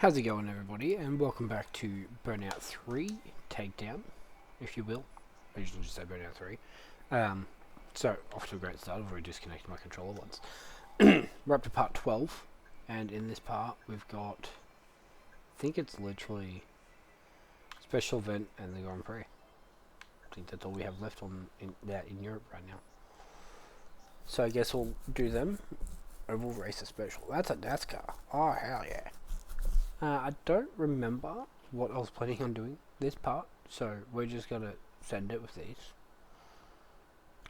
How's it going, everybody, and welcome back to Burnout 3 Takedown, if you will. I usually just say Burnout 3. So, off to a great start. I've already disconnected my controller once. We're up to part 12, and in this part we've got, I think it's literally special event and the Grand Prix. I think that's all we have left in Europe right now. So I guess we'll do them. Oval Racer Special. That's a NASCAR. Oh, hell yeah. I don't remember what I was planning on doing this part, so we're just gonna send it with these.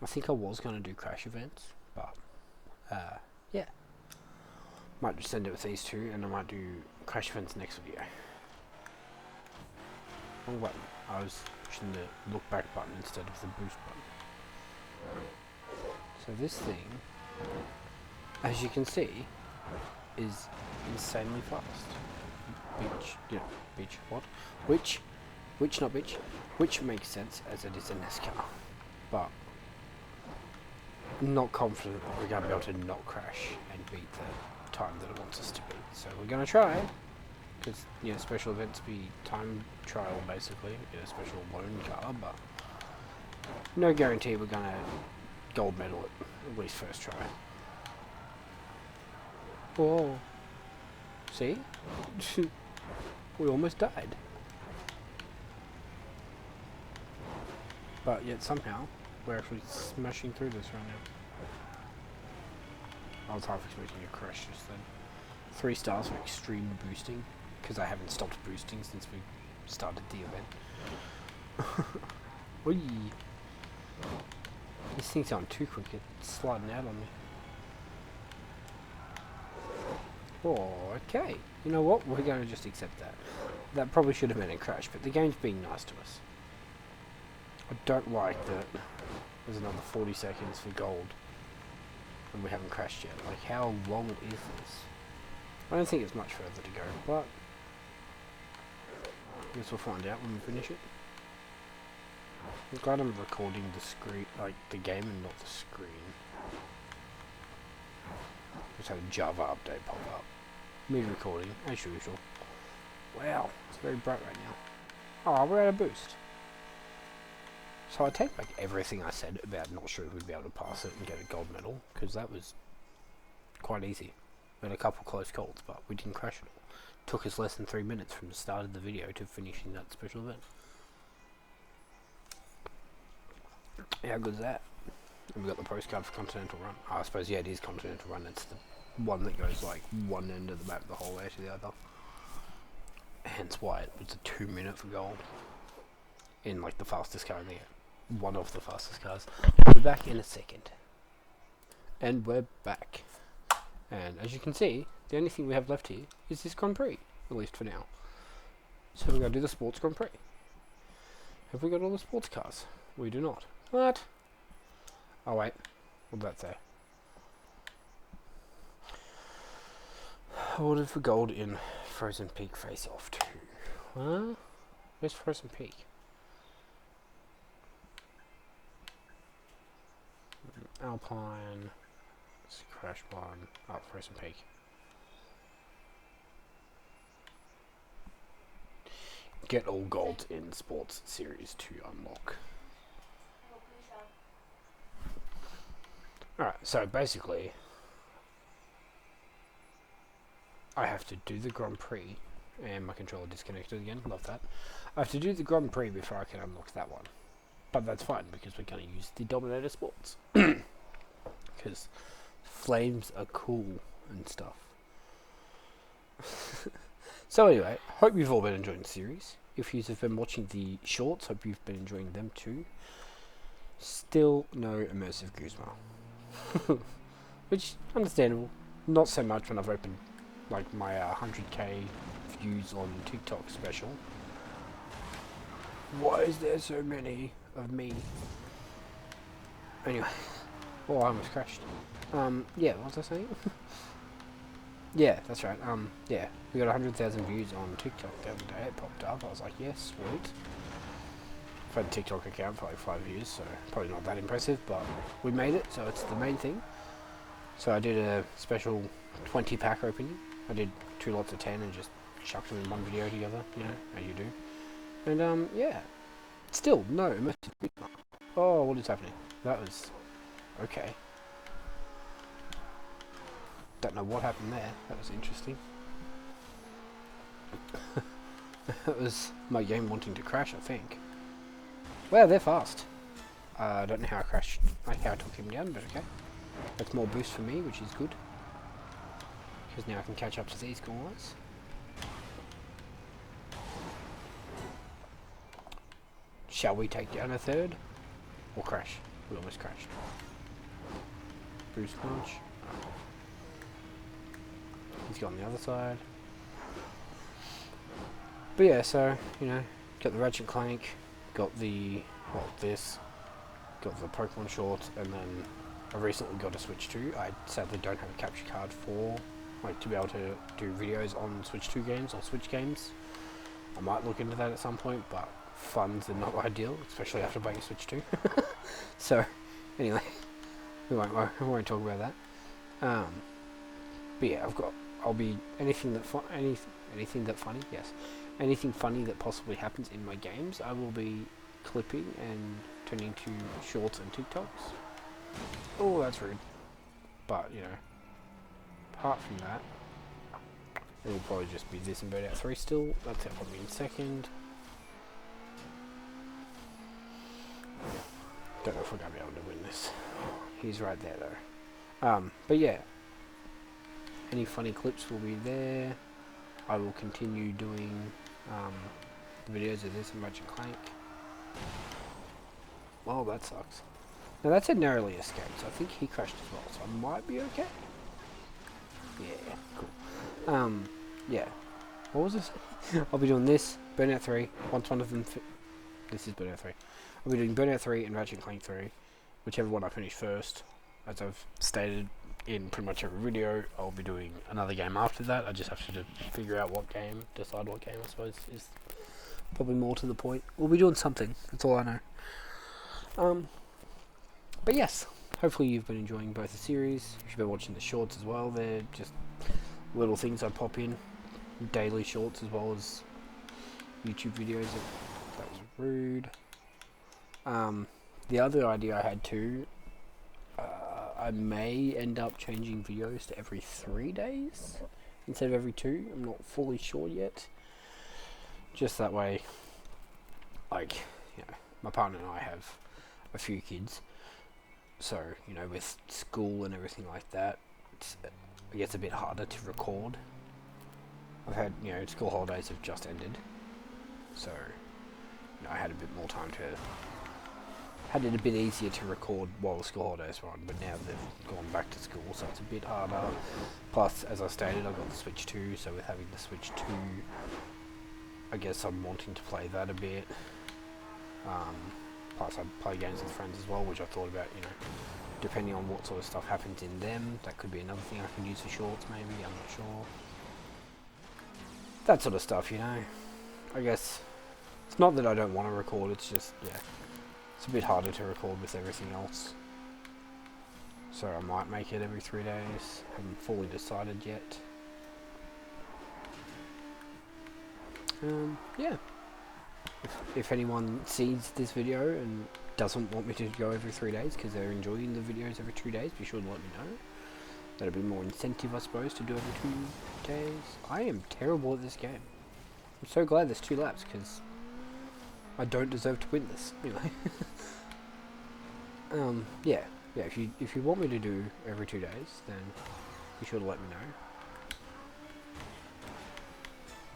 I think I was gonna do crash events, but yeah, might just send it with these two, and I might do crash events next video. Wrong button. I was pushing the look back button instead of the boost button. So this thing, as you can see, is insanely fast. Which makes sense as it is a NASCAR, but not confident that we're going to be able to not crash and beat the time that it wants us to beat. So we're going to try, because special events be time trial basically, special loan car, but no guarantee we're going to gold medal it at least first try. Whoa! See? We almost died. But yet somehow, we're actually smashing through this right now. I was half expecting a crash just then. 3 stars for extreme boosting, because I haven't stopped boosting since we started the event. Whee! This thing's going too quick, it's sliding out on me. Oh, okay. You know what? We're going to just accept that. That probably should have been a crash, but the game's being nice to us. I don't like that there's another 40 seconds for gold and we haven't crashed yet. Like, how long is this? I don't think it's much further to go, but I guess we'll find out when we finish it. I'm glad I'm recording the screen, like the game, and not the screen. Just had a Java update pop up. Me recording, as usual. Wow, it's very bright right now. Oh, we're at a boost. So I take back everything I said about not sure if we'd be able to pass it and get a gold medal, because that was quite easy. We had a couple close calls, but we didn't crash it all. Took us less than 3 minutes from the start of the video to finishing that special event. How good is that? And we got the postcard for Continental Run. Oh, I suppose, yeah, it is Continental Run. It's the one that goes like one end of the map the whole way to the other. Hence why it was a 2 minute for gold. In like the fastest car in the game. One of the fastest cars. We'll be back in a second. And we're back. And as you can see, the only thing we have left here is this Grand Prix. At least for now. So we're going to do the Sports Grand Prix. Have we got all the sports cars? We do not. What? Oh wait. What did that say? Awarded for gold in Frozen Peak Face Off 2. Huh? Where's Frozen Peak? Alpine. Let's crash one. Oh, Frozen Peak. Get all golds in Sports Series to unlock. Alright, so basically I have to do the Grand Prix, and my controller disconnected again, love that. I have to do the Grand Prix before I can unlock that one. But that's fine, because we're going to use the Dominator Sports. Because flames are cool and stuff. So anyway, hope you've all been enjoying the series. If you have been watching the shorts, hope you've been enjoying them too. Still no immersive Guzma. Which, understandable. Not so much when I've opened like my 100k views on TikTok special. Why is there so many of me? Anyway. Oh, I almost crashed. Yeah, what was I saying? Yeah, that's right. Yeah, we got 100,000 views on TikTok the other day. It popped up. I was like, yes, sweet. I've had a TikTok account for like 5 years, so probably not that impressive, but we made it, so it's the main thing. So I did a special 20 pack opening. I did 2 lots of 10 and just chuck them in one video together, you know, as you do. And yeah, still no immersive feedback. Oh, what is happening? That was okay. Don't know what happened there. That was interesting. That was my game wanting to crash, I think. Wow, they're fast. I don't know how I crashed, like how I took him down, but okay. That's more boost for me, which is good. Because now I can catch up to these guys. Shall we take down a third? Or crash? We almost crashed. Boost punch. He's got on the other side. But yeah, so, you know, got the Ratchet Clank, got the, well, this, got the Pokemon shorts, and then I recently got a Switch 2. I sadly don't have a capture card for, like, to be able to do videos on Switch 2 games or Switch games. I might look into that at some point, but funds are not ideal, especially after buying a Switch 2. So, anyway, we won't talk about that. But yeah, I'll be anything that funny that possibly happens in my games, I will be clipping and turning to shorts and TikToks. Oh, that's rude. But, you know, apart from that, it'll probably just be this and Burnout 3 still. That's how I'll be in second. Don't know if we're going to be able to win this. He's right there though. But yeah, any funny clips will be there. I will continue doing the videos of this and Ratchet Clank. Well, that sucks. Now that's a narrowly escaped, so I think he crashed as well, so I might be okay. Yeah, cool. Yeah. What was this? I'll be doing this, Burnout 3, once one of them this is Burnout 3. I'll be doing Burnout 3 and Ratchet Clank 3, whichever one I finish first. As I've stated in pretty much every video, I'll be doing another game after that. I just have to figure out what game, decide what game I suppose is probably more to the point. We'll be doing something, that's all I know. But yes, hopefully you've been enjoying both the series. If you've been watching the shorts as well, they're just little things I pop in. Daily shorts as well as YouTube videos. That was rude. The other idea I had too, I may end up changing videos to every 3 days instead of every 2. I'm not fully sure yet. Just that way, like, you know, my partner and I have a few kids, so, you know, with school and everything like that, it gets a bit harder to record. I've had, you know, school holidays have just ended, so, you know, I had a bit more time to, had it a bit easier to record while the school holidays were on, but now they've gone back to school, so it's a bit harder. Plus, as I stated, I've got the Switch 2, so with having the Switch 2, I guess I'm wanting to play that a bit. Plus, I play games with friends as well, which I thought about, you know, depending on what sort of stuff happens in them, that could be another thing I can use for shorts, maybe, I'm not sure. That sort of stuff, you know. I guess, it's not that I don't want to record, it's just, yeah, it's a bit harder to record with everything else. So I might make it every 3 days, haven't fully decided yet. Yeah. If anyone sees this video and doesn't want me to go every 3 days because they're enjoying the videos every 2 days, be sure to let me know. That'll be more incentive, I suppose, to do every 2 days. I am terrible at this game. I'm so glad there's 2 laps because I don't deserve to win this. Anyway. Yeah. If you want me to do every 2 days, then be sure to let me know.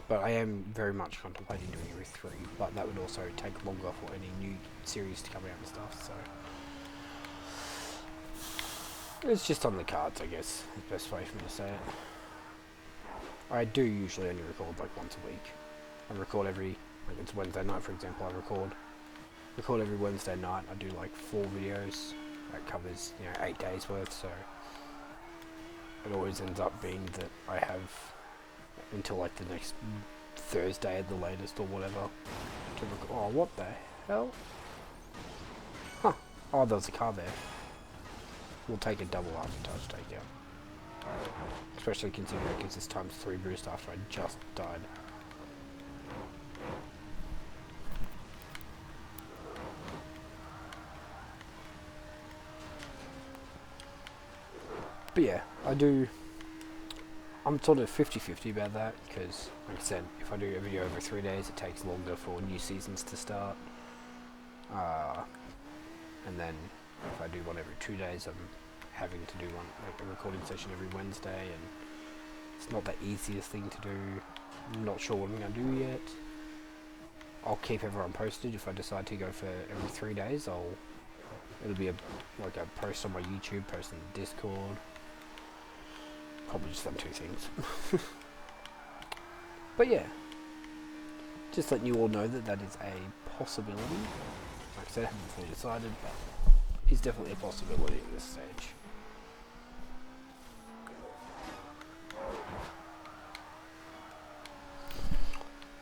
But I am very much contemplating doing every 3, but that would also take longer for any new series to come out and stuff, so it's just on the cards, I guess, is the best way for me to say it. I do usually only record like once a week. I record every, like it's Wednesday night for example, I record every Wednesday night. I do like 4 videos, that covers, you know, 8 days worth, so it always ends up being that I have until like the next Thursday at the latest or whatever to record. Oh, what the hell? Huh. Oh, there was a car there. We'll take a double after touch takedown. Especially considering it gives us times 3 boost after I just died. But yeah, I'm sort of 50-50 about that, because, like I said, if I do a video over 3 days, it takes longer for new seasons to start. And then if I do one every 2 days, I'm having to do one, like a recording session every Wednesday, and it's not the easiest thing to do. I'm not sure what I'm going to do yet. I'll keep everyone posted. If I decide to go for every 3 days, it'll be like a post on my YouTube, post on the Discord. Probably just them two things. But yeah, just letting you all know that is a possibility. Like I said, I haven't fully decided, but it's definitely a possibility at this stage.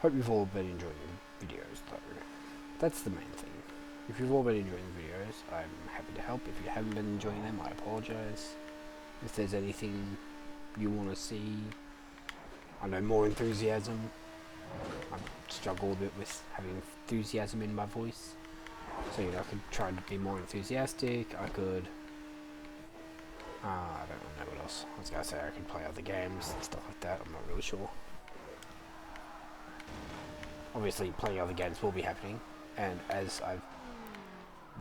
Hope you've all been enjoying the videos though. That's the main thing. If you've all been enjoying the videos, I'm happy to help. If you haven't been enjoying them, I apologise. If there's anything you want to see, I know, more enthusiasm. I struggle a bit with having enthusiasm in my voice. So, I could try to be more enthusiastic. I could, I don't know what else. I was going to say I could play other games and stuff like that. I'm not really sure. Obviously, playing other games will be happening. And as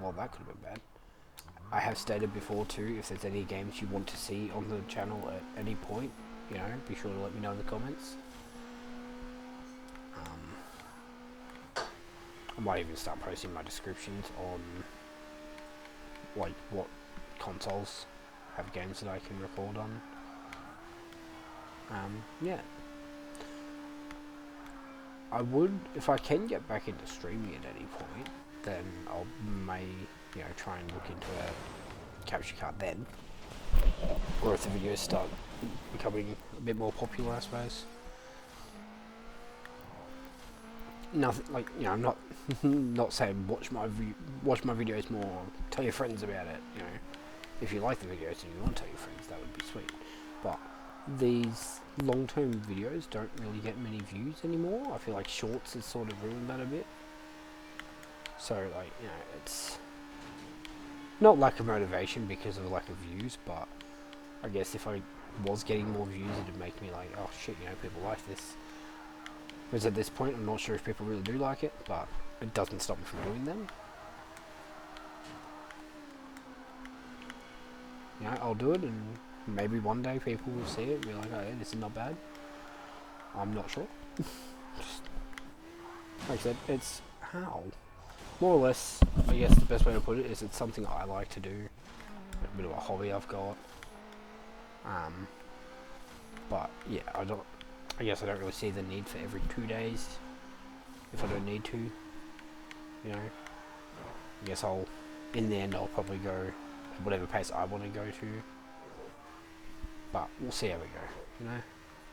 well, that could have been bad. I have stated before too, if there's any games you want to see on the channel at any point, be sure to let me know in the comments. I might even start posting my descriptions on like what consoles have games that I can record on. Yeah. I would, if I can get back into streaming at any point, then I may, try and look into a capture card then. Or if the videos start becoming a bit more popular, I suppose. Nothing like, I'm not saying watch my videos more. Tell your friends about it. If you like the videos and you want to tell your friends, that would be sweet. But these long-term videos don't really get many views anymore. I feel like shorts has sort of ruined that a bit. So, like, it's not lack of motivation because of lack of views, but I guess if I was getting more views, it'd make me like, oh shit, people like this. Whereas at this point, I'm not sure if people really do like it, but it doesn't stop me from doing them. I'll do it, and maybe one day people will see it and be like, oh, yeah, this is not bad. I'm not sure. Just, like I said, it's how. More or less, I guess the best way to put it is it's something I like to do. A bit of a hobby I've got. But yeah, I guess I don't really see the need for every 2 days. If I don't need to. I guess in the end I'll probably go at whatever pace I want to go to. But we'll see how we go,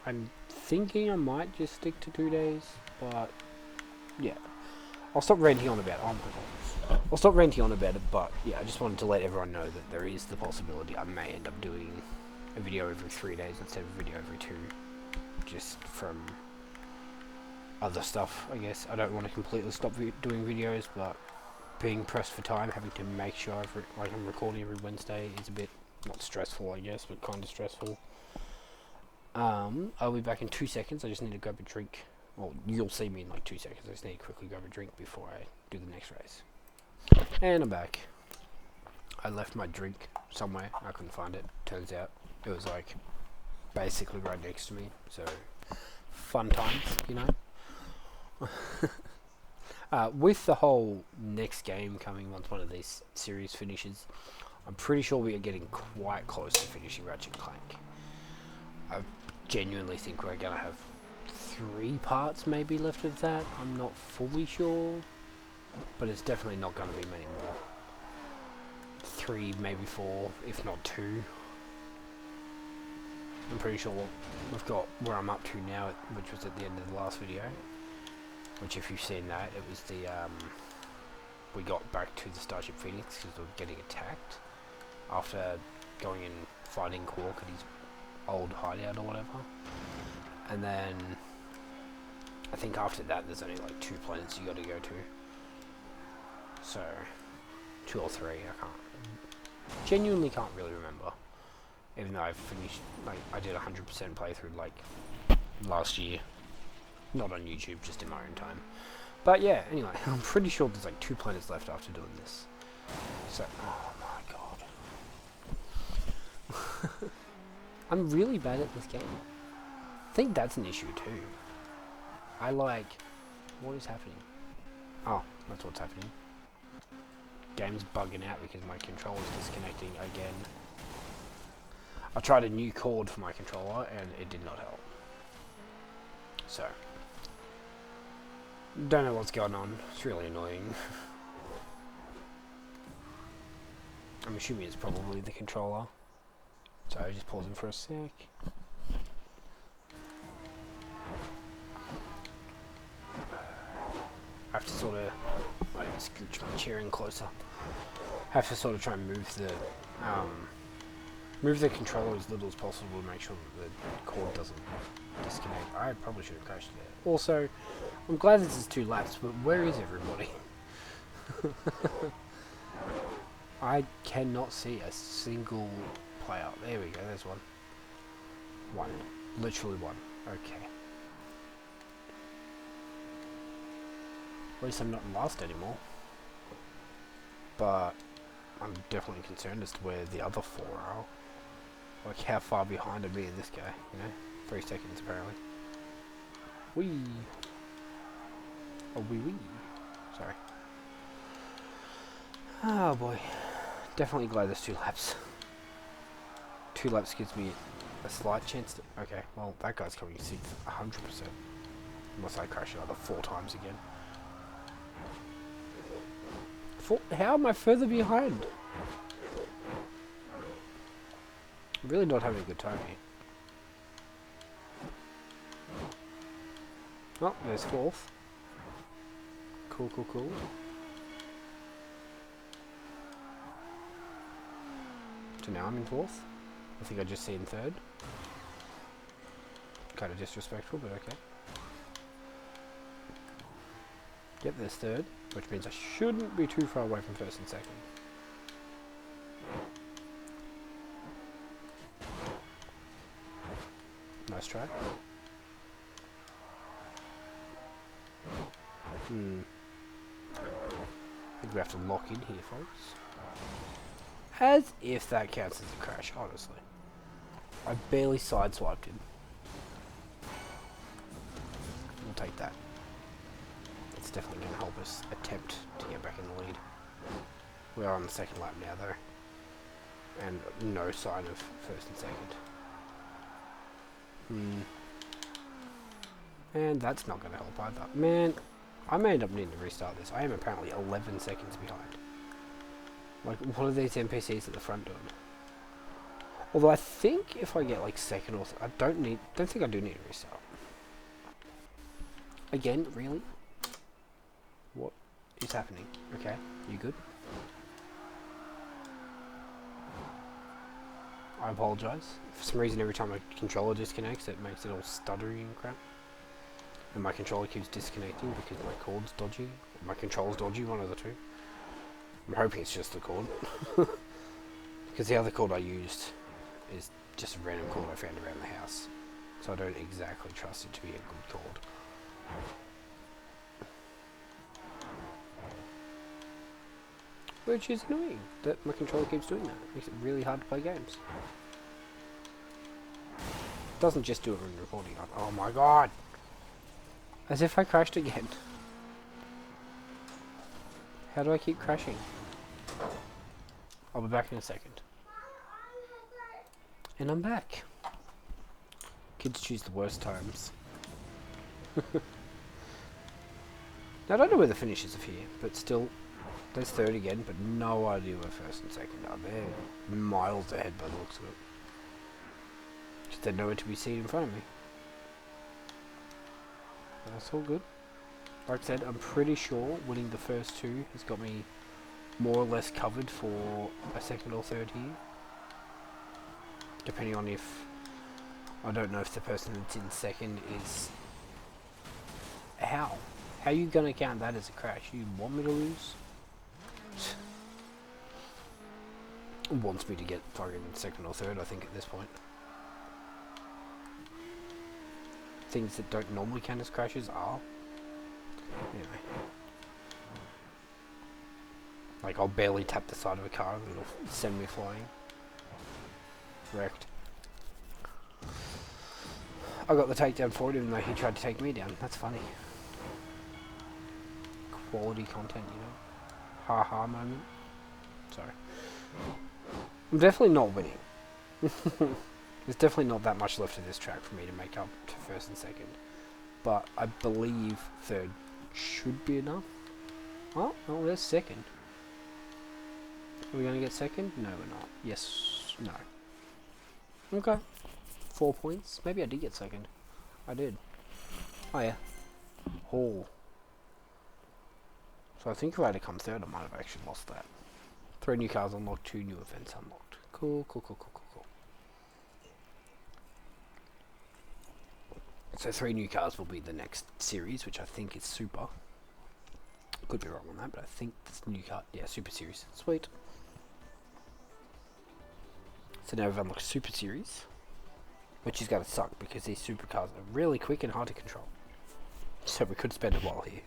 I'm thinking I might just stick to 2 days, but yeah. I'll stop ranting on about it. Oh my god. I'll stop ranting on about it, but yeah, I just wanted to let everyone know that there is the possibility I may end up doing a video every 3 days instead of a video every 2. Just from other stuff, I guess. I don't want to completely stop doing videos, but being pressed for time, having to make sure I'm recording every Wednesday is a bit, not stressful, I guess, but kind of stressful. I'll be back in 2 seconds. I just need to grab a drink. Well, you'll see me in like 2 seconds. I just need to quickly grab a drink before I do the next race. And I'm back. I left my drink somewhere. I couldn't find it. Turns out it was like basically right next to me. So fun times, with the whole next game coming once one of these series finishes, I'm pretty sure we are getting quite close to finishing Ratchet & Clank. I genuinely think we're going to have 3 parts maybe left of that. I'm not fully sure, but it's definitely not going to be many more. 3, maybe 4, if not 2. I'm pretty sure we've got where I'm up to now, which was at the end of the last video. Which, if you've seen that, it was the, we got back to the Starship Phoenix because we were getting attacked after going and fighting Quark at his old hideout or whatever. And then, I think after that there's only like 2 planets you got to go to. So, 2 or 3, I genuinely can't really remember. Even though I've finished, like, I did 100% playthrough, like, last year. Not on YouTube, just in my own time. But yeah, anyway, I'm pretty sure there's like 2 planets left after doing this. So, oh my god. I'm really bad at this game. I think that's an issue too. What is happening? Oh, that's what's happening. Game's bugging out because my controller's disconnecting again. I tried a new cord for my controller and it did not help. So, don't know what's going on. It's really annoying. I'm assuming it's probably the controller. So just pausing for a sec. I have to sort of, I scooch my chair in closer. I have to sort of try and move the controller as little as possible to make sure that the cord doesn't disconnect. I probably should have crashed there. Also, I'm glad this is 2 laps, but where is everybody? I cannot see a single player. There we go, there's one. One. Literally one. Okay. At least I'm not in last anymore. But I'm definitely concerned as to where the other 4 are. Like how far behind are me and this guy, you know? 3 seconds apparently. Whee! Oh, wee. Sorry. Oh boy. Definitely glad there's 2 laps. 2 laps gives me a slight chance to... Okay, well that guy's coming 6th, 100%. Unless I crash another 4 times again. How am I further behind? I'm really not having a good time here. Oh, there's 4th. Cool. So now I'm in 4th. I think I just seen 3rd. Kind of disrespectful, but okay. Yep, there's 3rd, which means I shouldn't be too far away from 1st and 2nd. Nice try. I think we have to lock in here, folks. As if that counts as a crash, honestly. I barely sideswiped him. We'll take that. It's definitely going to help us attempt to get back in the lead. We are on the 2nd lap now, though. And no sign of 1st and 2nd. And that's not going to help either. Man, I may end up needing to restart this. I am apparently 11 seconds behind. Like, what are these NPCs at the front doing? Although I think if I get like 2nd or... I don't think I do need to restart. Again, really? What is happening? Okay, you good? I apologise. For some reason, every time my controller disconnects, it makes it all stuttery and crap. And my controller keeps disconnecting because my cord's dodgy. Or my controller's dodgy, one of the two. I'm hoping it's just the cord. Because the other cord I used is just a random cord I found around the house. So I don't exactly trust it to be a good cord. Which is annoying that my controller keeps doing that. It makes it really hard to play games. It doesn't just do it when recording. Oh my god! As if I crashed again. How do I keep crashing? I'll be back in a second. And I'm back. Kids choose the worst times. Now I don't know where the finishes are here, but still, there's 3rd again, but no idea where 1st and 2nd are. They're miles ahead by the looks of it. Just they're nowhere to be seen in front of me. That's all good. Like I said, I'm pretty sure winning the first 2 has got me more or less covered for a 2nd or 3rd here. Depending on if... I don't know if the person that's in 2nd is... How? How are you going to count that as a crash? You want me to lose? wants me to get fucking second or third, I think, at this point. Things that don't normally count as crashes are. Anyway. Like, I'll barely tap the side of a car and it'll send me flying. Wrecked. I got the takedown for it even though he tried to take me down. That's funny. Quality content, you know? Ha-ha moment. Sorry. I'm definitely not winning. There's definitely not that much left of this track for me to make up to first and second. But I believe third should be enough. Oh, there's second. Are we going to get second? No, we're not. Yes. No. Okay. 4 points. Maybe I did get second. I did. Oh, yeah. Oh. So I think if I had to come third, I might have actually lost that. 3 new cars unlocked, 2 new events unlocked. Cool. So 3 new cars will be the next series, which I think is super. Could be wrong on that, but I think this new car, yeah, Super Series. Sweet. So now we've unlocked Super Series, which is going to suck because these supercars are really quick and hard to control. So we could spend a while here.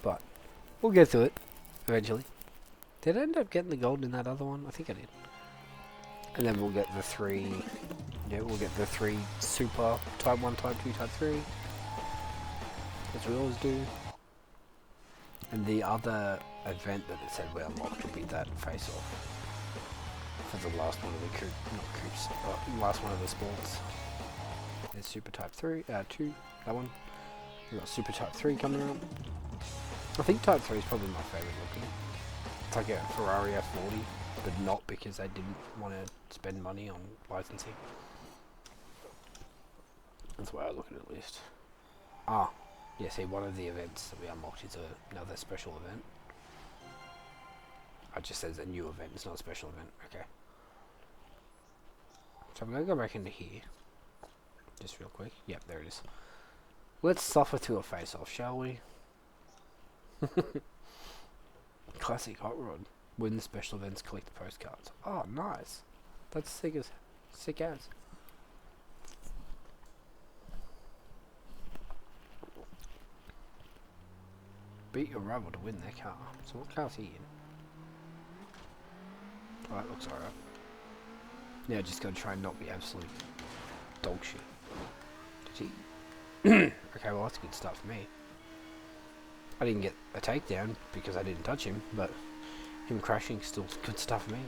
But we'll get through it eventually. Did I end up getting the gold in that other one? I think I did. And then we'll get the 3... Yeah, we'll get the 3 super Type 1, Type 2, Type 3. As we always do. And the other event that it said we unlocked will be that face-off. For the last one of the last one of the sports. There's Super Type 2, that one. We've got Super Type 3 coming out. I think Type 3 is probably my favourite looking. It's like a Ferrari F40, but not because I didn't want to spend money on licensing. That's the way I look at it at least. Ah, yeah, see, one of the events that we unlocked is another special event. It just says a new event, it's not a special event. Okay. So I'm going to go back into here. Just real quick. Yep, there it is. Let's suffer through a face-off, shall we? Classic Hot Rod. Win the special events, collect the postcards. Oh, nice. That's sick as. Beat your rival to win their car. So what car's he in? Oh, that looks alright. Yeah, just gotta try and not be absolute dog shit. Did he? Okay, well that's good stuff for me. I didn't get a takedown because I didn't touch him, but him crashing still good stuff for me.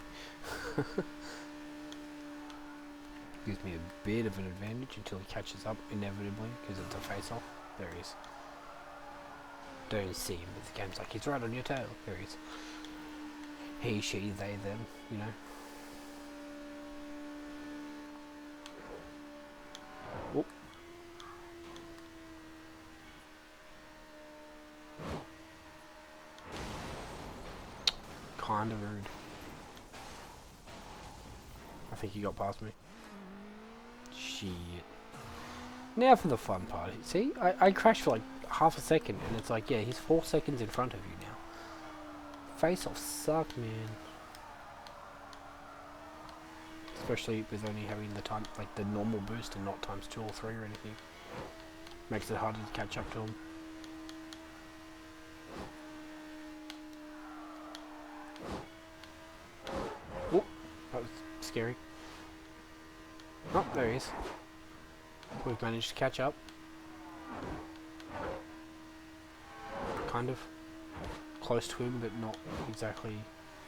Gives me a bit of an advantage until he catches up inevitably because it's a face-off. There he is. Don't even see him, but the game's like, he's right on your tail. There he is. He, she, they, them, you know. Whoop. Kind of rude. I think he got past me. Shit. Now for the fun part. See, I crashed for like half a second, and it's like, yeah, he's 4 seconds in front of you now. Face-offs suck, man. Especially with only having the time, like the normal boost and not times 2 or 3 or anything. Makes it harder to catch up to him. Oh, that was scary. Oh, there he is. We've managed to catch up. Kind of. Close to him, but not exactly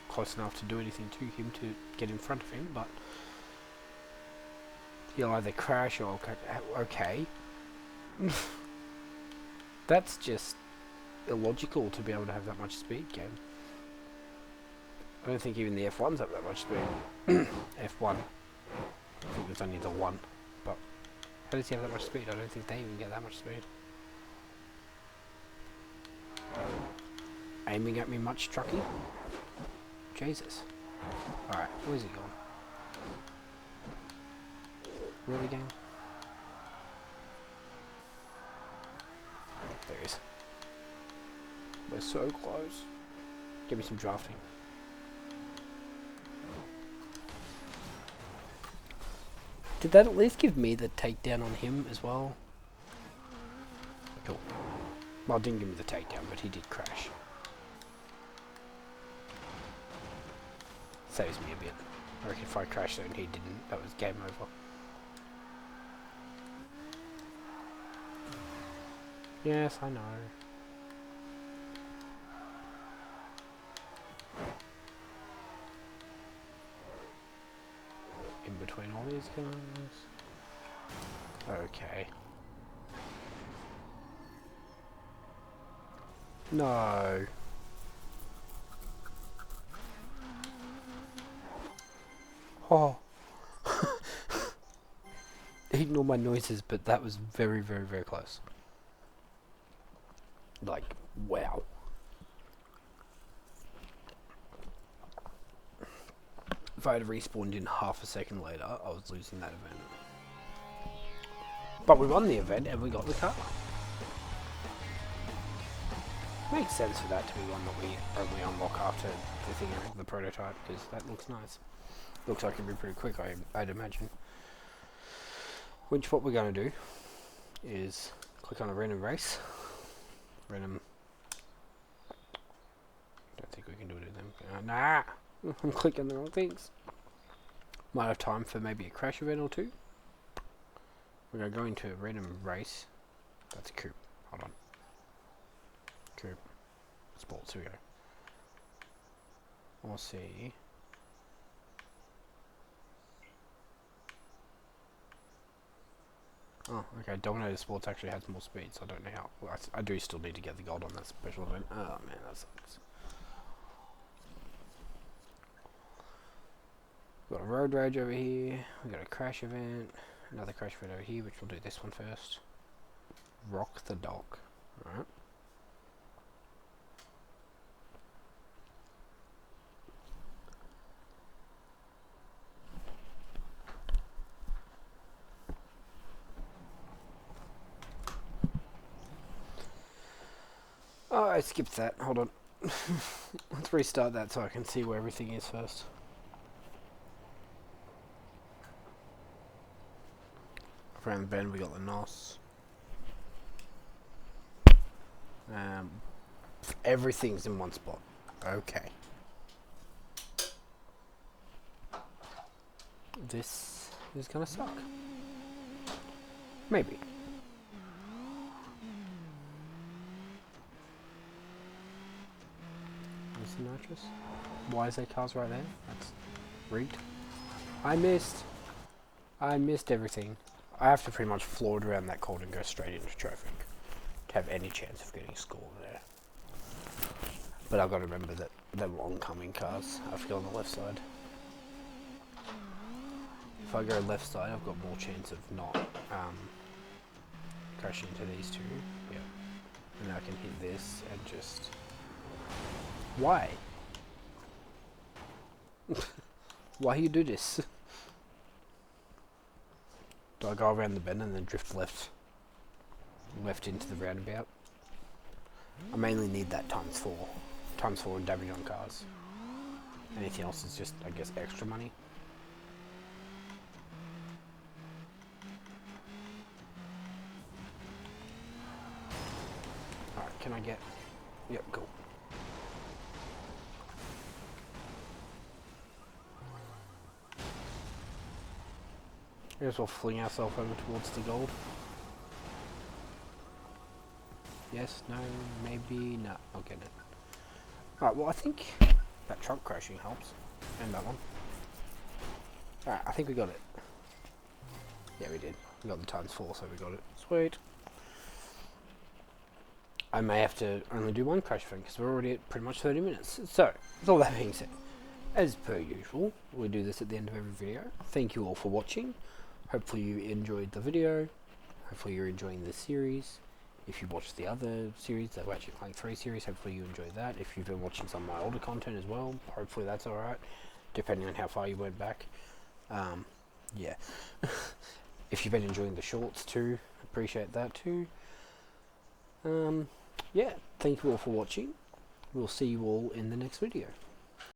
close enough to do anything to him to get in front of him, but he'll either crash or okay. That's just illogical to be able to have that much speed, game. I don't think even the F1s have that much speed. F1. I think there's only the one, but how does he have that much speed? I don't think they even get that much speed. Aiming at me much, Trucky? Jesus. Alright, where's he going? Really, gang? There he is. We're so close. Give me some drafting. Did that at least give me the takedown on him as well? Cool. Well, it didn't give me the takedown, but he did crash. Saves me a bit. I reckon if I crashed and he didn't, that was game over. Yes, I know. In between all these guys. Okay. No. Oh. Ignore my noises, but that was very, very, very close. Like, wow. If I had respawned in half a second later, I was losing that event. But we won the event and we got the car. Makes sense for that to be one that we only unlock after the thing, the prototype, because that looks nice. Looks like it'd be pretty quick, I'd imagine. Which what we're going to do is click on a random race. Random. Don't think we can do it with them. Nah! I'm clicking the wrong things. Might have time for maybe a crash event or two. We're going to go into a random race. That's a coupe. Hold on. Coupe. Sports, here we go. We'll see. Oh, okay. Dominator Sports actually has more speed, so I don't know how. Well, I do still need to get the gold on that special event. Oh man, that sucks. We've got a road rage over here. We've got a crash event. Another crash event over here, which we'll do this one first. Rock the dock. Alright. Oh, I skipped that. Hold on. Let's restart that so I can see where everything is first. Around the bend we got the NOS. Everything's in one spot. Okay. This is gonna suck. Maybe. Is the nitrous? Why is there cars right there? That's rigged. I missed everything. I have to pretty much floor it around that corner and go straight into traffic to have any chance of getting scored there. But I've got to remember that there were oncoming cars. I have to go on the left side. If I go left side, I've got more chance of not crashing into these two. Yep. And I can hit this and just... Why? Why you do this? Do I go around the bend and then drift left into the roundabout? I mainly need that times 4 in damage on cars. Anything else is just, I guess, extra money. Alright, can I get... Yep, cool. I guess we'll fling ourselves over towards the gold. Yes, no, maybe, no, I'll get it. Alright, well I think that truck crashing helps. And that one. Alright, I think we got it. Yeah, we did. We got the times 4, so we got it. Sweet. I may have to only do one crash thing, because we're already at pretty much 30 minutes. So, with all that being said, as per usual, we do this at the end of every video. Thank you all for watching. Hopefully you enjoyed the video. Hopefully you're enjoying this series. If you watched the other series, the Ratchet & Clank 3 series, hopefully you enjoyed that. If you've been watching some of my older content as well, hopefully that's alright, depending on how far you went back. Yeah. If you've been enjoying the shorts too, appreciate that too. Yeah, thank you all for watching. We'll see you all in the next video.